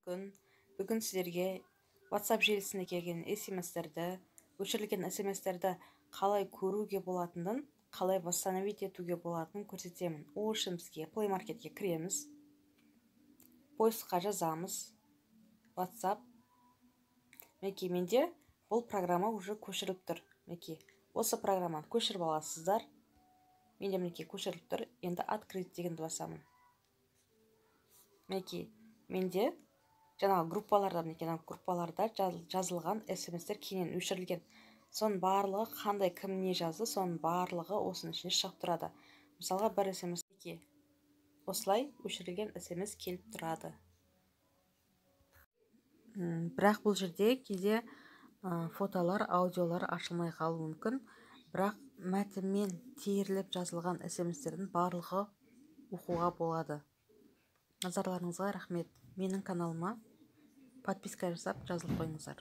Бүгін сіздерге WhatsApp желісіне келген SMS-терді, өшірілген SMS-терді қалай көруге болатынын, қалай восстановить етуге болатынын көрсетемін. Ол үшін бізге Play Marketке кіреміз. Поискқа жазамыз. WhatsApp. Мінекей, менде бұл программа уже көшіріліп тұр. Мінекей, осы программаны көшіріп аласыздар. Менде мінекей көшіріліп тұр. Енді открыть дегенді басамын. Мінекей, менде жаңағы группаларда жазылған SMS-тер кейіннен өшірілген. Соның барлығы қандай кім не жазды, соның барлығы осының ішінде шығып тұрады. Мысалға бір SMS-ке осылай өшірілген SMS келіп тұрады. Бірақ бұл жерде кейде фотолар, аудиолар ашылмай қалуы мүмкін. Бірақ мәтінмен теріліп жазылған SMS-тердің барлығы оқуға болады. Назарларыңызға рахмет. Менің каналыма подписка жасап жазылып қойыңыздар.